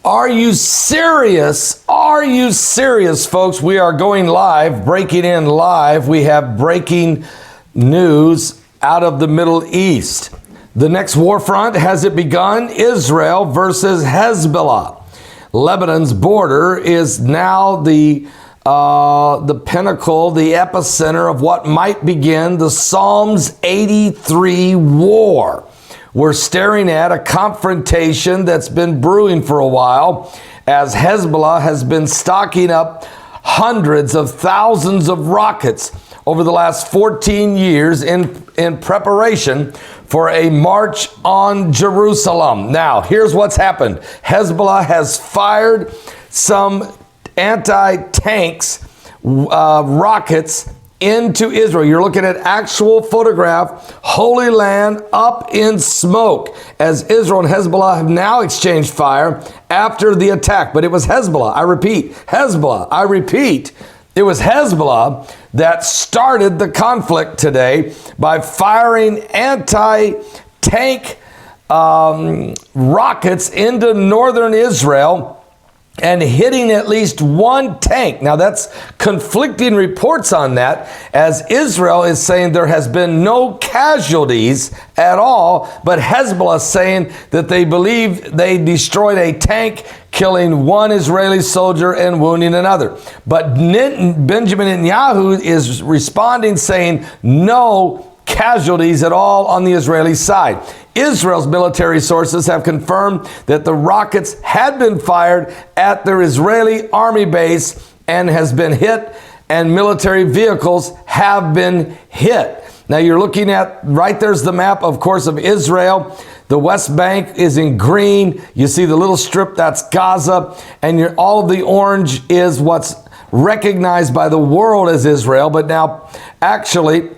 Are you serious? Are you serious, folks? We are going live, breaking in live. We have breaking news out of the Middle East. The next war front, has it begun? Israel versus Hezbollah. Lebanon's border is now the pinnacle, the epicenter of what might begin the Psalms 83 war. We're staring at a confrontation that's been brewing for a while, as Hezbollah has been stocking up hundreds of thousands of rockets over the last 14 years in preparation for a march on Jerusalem. Now, here's what's happened. Hezbollah has fired some anti-tanks rockets into Israel. You're looking at actual photograph, Holy Land up in smoke, as Israel and Hezbollah have now exchanged fire after the attack. But it was Hezbollah, I repeat, Hezbollah, I repeat, it was Hezbollah that started the conflict today by firing anti-tank rockets into northern Israel and hitting at least one tank. Now, that's conflicting reports on that, as Israel is saying there has been no casualties at all, but Hezbollah is saying that they believe they destroyed a tank, killing one Israeli soldier and wounding another. But Benjamin Netanyahu is responding, saying no casualties at all on the Israeli side. Israel's military sources have confirmed that the rockets had been fired at their Israeli army base and has been hit, and military vehicles have been hit. Now you're looking at, right there's the map, of course, of Israel. The West Bank is in green. You see the little strip, that's Gaza, and all of the orange is what's recognized by the world as Israel. But now, actually,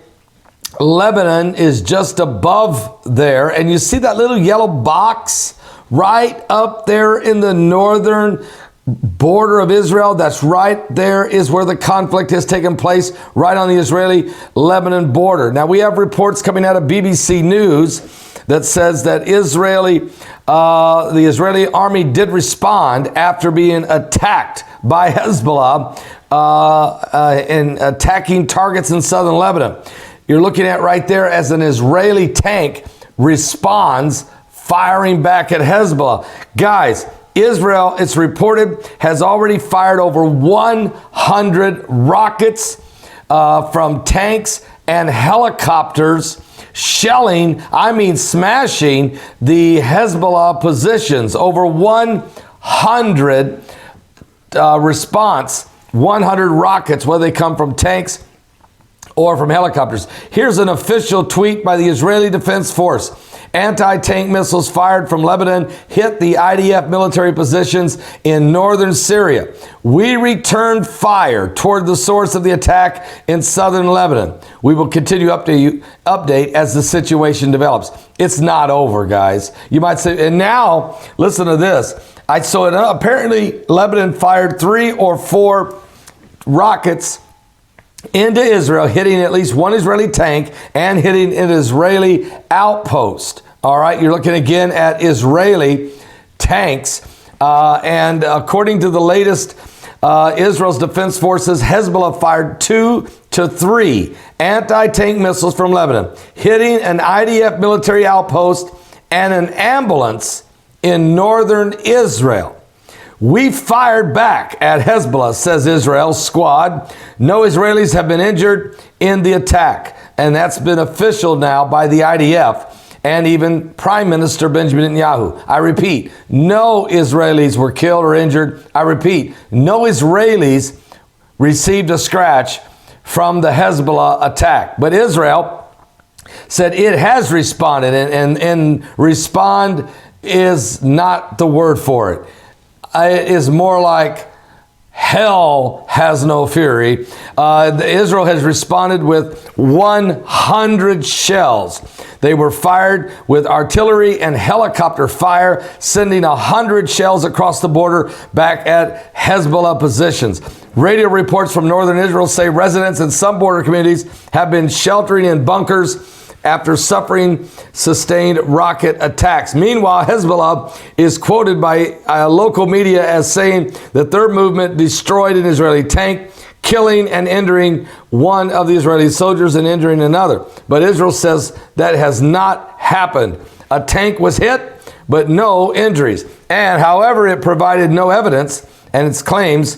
Lebanon is just above there, and you see that little yellow box right up there in the northern border of Israel. That's right there is where the conflict has taken place, right on the Israeli-Lebanon border. Now, we have reports coming out of BBC News that says that the Israeli army did respond after being attacked by Hezbollah in attacking targets in southern Lebanon. You're looking at right there as an Israeli tank responds, firing back at Hezbollah. Guys, Israel, it's reported, has already fired over 100 rockets from tanks and helicopters, shelling, smashing the Hezbollah positions. Over 100 response, 100 rockets, whether they come from tanks or from helicopters. Here's an official tweet by the Israeli Defense Force. Anti-tank missiles fired from Lebanon hit the IDF military positions in northern Syria. We returned fire toward the source of the attack in southern Lebanon. We will continue update as the situation develops. It's not over, guys. You might say, and now, listen to this. Apparently Lebanon fired 3 or 4 rockets into Israel, hitting at least one Israeli tank and hitting an Israeli outpost. All right, you're looking again at Israeli tanks. And according to the latest Israel's Defense Forces, Hezbollah fired 2 to 3 anti-tank missiles from Lebanon, hitting an IDF military outpost and an ambulance in northern Israel. We fired back at Hezbollah, says Israel's squad. No Israelis have been injured in the attack. And that's been official now by the IDF and even Prime Minister Benjamin Netanyahu. I repeat, no Israelis were killed or injured. I repeat, no Israelis received a scratch from the Hezbollah attack. But Israel said it has responded, and respond is not the word for it. It is more like hell has no fury. Israel has responded with 100 shells. They were fired with artillery and helicopter fire, sending 100 shells across the border back at Hezbollah positions. Radio reports from northern Israel say residents in some border communities have been sheltering in bunkers after suffering sustained rocket attacks. Meanwhile, Hezbollah is quoted by local media as saying that their movement destroyed an Israeli tank, killing and injuring one of the Israeli soldiers and injuring another. But Israel says that has not happened. A tank was hit, but no injuries. And however, it provided no evidence, and its claims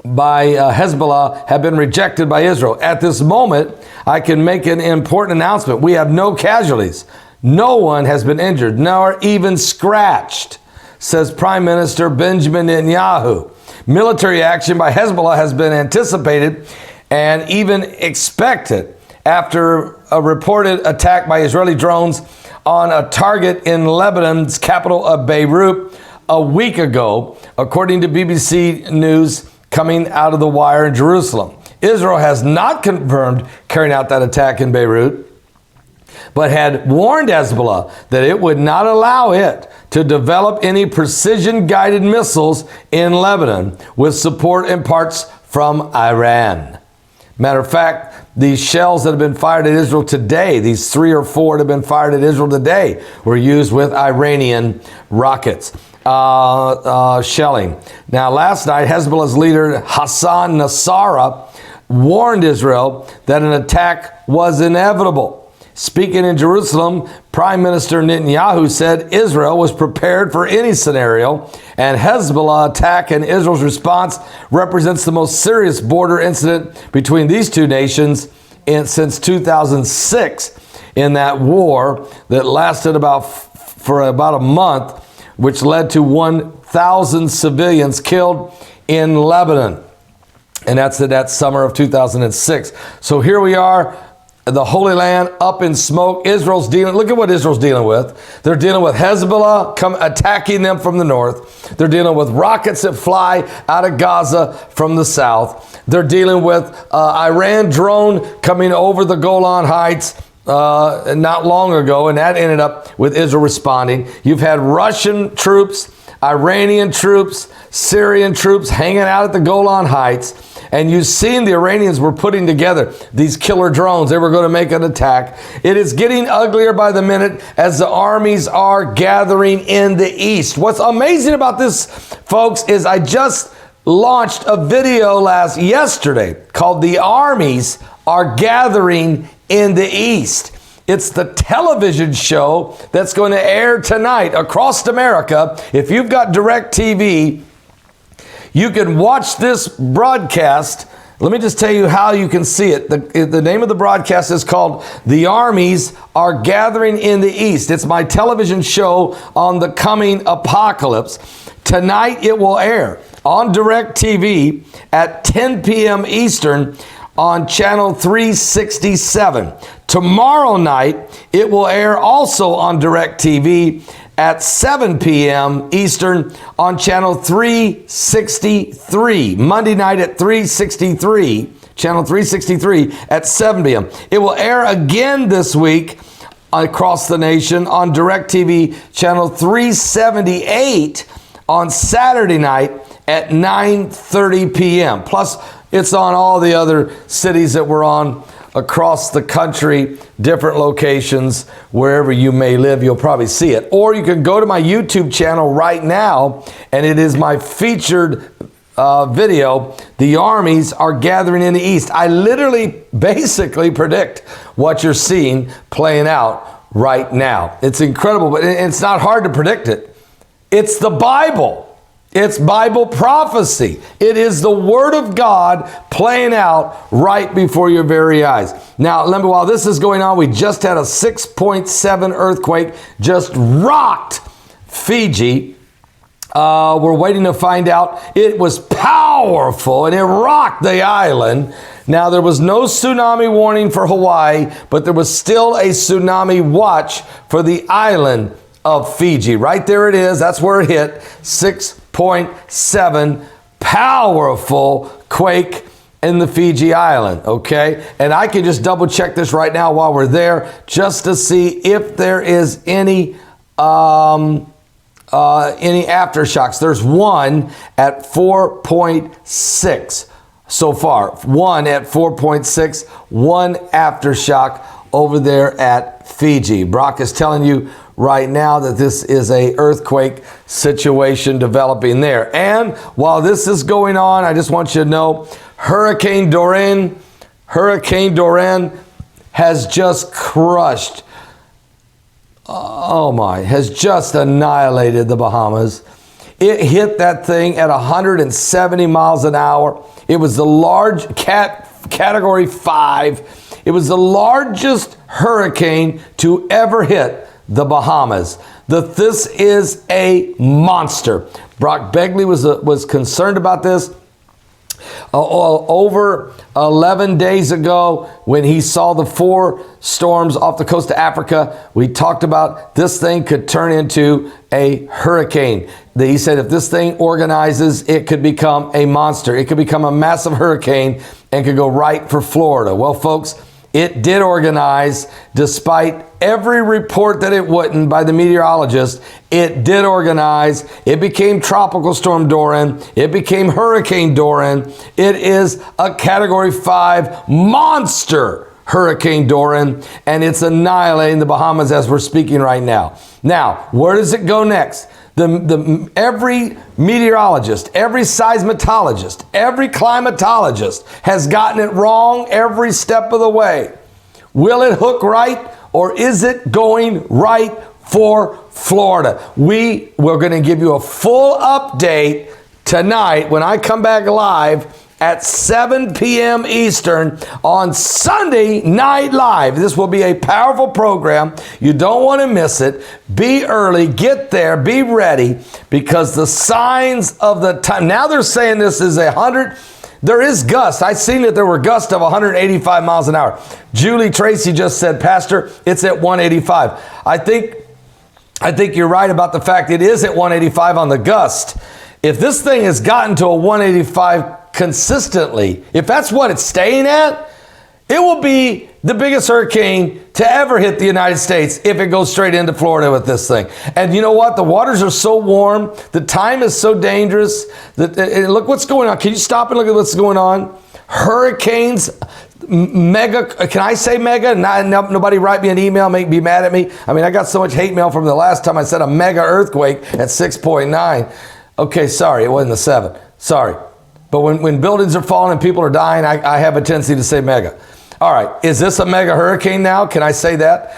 by Hezbollah have been rejected by Israel. At this moment, I can make an important announcement. We have no casualties. No one has been injured, nor even scratched, says Prime Minister Benjamin Netanyahu. Military action by Hezbollah has been anticipated and even expected after a reported attack by Israeli drones on a target in Lebanon's capital of Beirut a week ago, according to BBC News coming out of the wire in Jerusalem. Israel has not confirmed carrying out that attack in Beirut, but had warned Hezbollah that it would not allow it to develop any precision-guided missiles in Lebanon with support in parts from Iran. Matter of fact, these shells that have been fired at Israel today, these 3 or 4 that have been fired at Israel today, were used with Iranian rockets. Shelling. Now, last night, Hezbollah's leader Hassan Nasrallah warned Israel that an attack was inevitable. Speaking in Jerusalem, Prime Minister Netanyahu said Israel was prepared for any scenario, and Hezbollah attack and Israel's response represents the most serious border incident between these two nations since 2006, in that war that lasted for about a month, which led to 1,000 civilians killed in Lebanon. And that's that summer of 2006. So here we are, the Holy Land up in smoke. Israel's dealing, look at what Israel's dealing with. They're dealing with Hezbollah attacking them from the north. They're dealing with rockets that fly out of Gaza from the south. They're dealing with Iran drone coming over the Golan Heights not long ago, and that ended up with Israel responding. You've had Russian troops, Iranian troops, Syrian troops hanging out at the Golan Heights, and you've seen the Iranians were putting together these killer drones. They were going to make an attack. It is getting uglier by the minute as the armies are gathering in the east. What's amazing about this, folks, is I just launched a video yesterday called "The Armies Are Gathering in the East." It's the television show that's going to air tonight across America. If you've got DirecTV, you can watch this broadcast. Let me just tell you how you can see it. The name of the broadcast is called "The Armies Are Gathering in the East." It's my television show on the coming apocalypse. Tonight it will air on DirecTV at 10 p.m. Eastern on channel 367. Tomorrow night, it will air also on DirecTV at 7 p.m. Eastern on channel 363. Monday night at 363, channel 363 at 7 p.m. It will air again this week across the nation on DirecTV channel 378 on Saturday night at 9:30 p.m. Plus, it's on all the other cities that we're on across the country, different locations, wherever you may live, you'll probably see it. Or you can go to my YouTube channel right now, and it is my featured video, "The Armies Are Gathering in the East." I literally basically predict what you're seeing playing out right now. It's incredible, but it's not hard to predict it. It's the Bible. It's Bible prophecy. It is the Word of God playing out right before your very eyes. Now, remember, while this is going on, we just had a 6.7 earthquake, just rocked Fiji. We're waiting to find out. It was powerful, and it rocked the island. Now, there was no tsunami warning for Hawaii, but there was still a tsunami watch for the island of Fiji. Right there it is. That's where it hit. 6.7 powerful quake in the Fiji island, okay? And I can just double check this right now while we're there just to see if there is any aftershocks. There's one at 4.6 so far. One at 4.6, one aftershock over there at Fiji. Brock is telling you right now that this is a earthquake situation developing there. And while this is going on, I just want you to know Hurricane Dorian has just crushed, has just annihilated the Bahamas. It hit that thing at 170 miles an hour. It was the large category 5. It was the largest hurricane to ever hit the Bahamas. This is a monster. Brock Begley was concerned about this over 11 days ago when he saw the 4 storms off the coast of Africa. We talked about this thing could turn into a hurricane. He said if this thing organizes, it could become a monster. It could become a massive hurricane and could go right for Florida. Well, folks, it did organize despite every report that it wouldn't by the meteorologist. It did organize. It became Tropical Storm Dorian. It became Hurricane Dorian. It is a Category 5 monster Hurricane Dorian, and it's annihilating the Bahamas as we're speaking right now. Now, where does it go next? Every meteorologist, every seismologist, every climatologist has gotten it wrong every step of the way. Will it hook right, or is it going right for Florida? We're going to give you a full update tonight when I come back live at 7 p.m. Eastern on Sunday Night Live. This will be a powerful program. You don't want to miss it. Be early, get there, be ready, because the signs of the time. Now they're saying this is 100. There is gusts. I've seen that there were gusts of 185 miles an hour. Julie Tracy just said, Pastor, it's at 185. I think you're right about the fact it is at 185 on the gust. If this thing has gotten to a 185 consistently, if that's what it's staying at, it will be the biggest hurricane to ever hit the United States if it goes straight into Florida with this thing. And you know what? The waters are so warm. The time is so dangerous. Look what's going on. Can you stop and look at what's going on? Hurricanes, mega. Can I say mega? Nobody write me an email, be mad at me. I mean, I got so much hate mail from the last time I said a mega earthquake at 6.9. Okay, sorry, it wasn't a 7. Sorry. But when buildings are falling and people are dying, I have a tendency to say mega. All right, is this a mega hurricane now? Can I say that?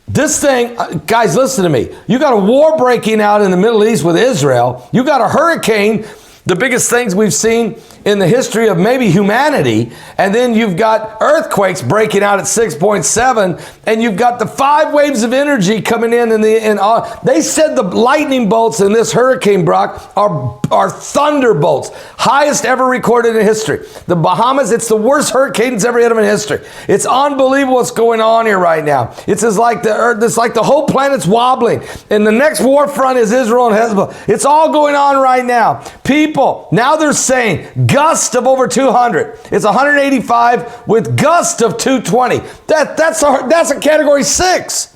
This thing, guys, listen to me. You got a war breaking out in the Middle East with Israel. You got a hurricane, the biggest things we've seen in the history of maybe humanity. And then you've got earthquakes breaking out at 6.7, and you've got the 5 waves of energy coming in. They said the lightning bolts in this hurricane, Brock, are thunderbolts, highest ever recorded in history. The Bahamas, it's the worst hurricane that's ever hit them in history. It's unbelievable what's going on here right now. It's like the earth, it's like the whole planet's wobbling. And the next war front is Israel and Hezbollah. It's all going on right now. People, now they're saying gust of over 200. It's 185 with gust of 220. That's a category 6.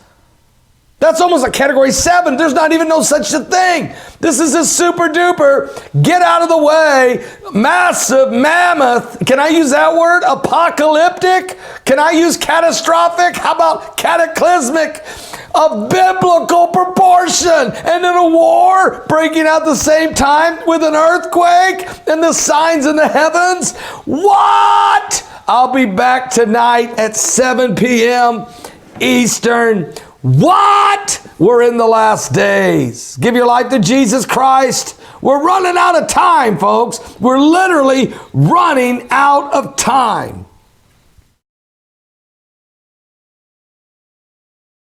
That's almost a category 7. There's not even no such a thing. This is a super duper, get out of the way, massive, mammoth. Can I use that word? Apocalyptic? Can I use catastrophic? How about cataclysmic? Of biblical proportion. And then a war breaking out at the same time with an earthquake and the signs in the heavens. What? I'll be back tonight at 7 p.m. Eastern. What? We're in the last days. Give your life to Jesus Christ. We're running out of time, folks. We're literally running out of time.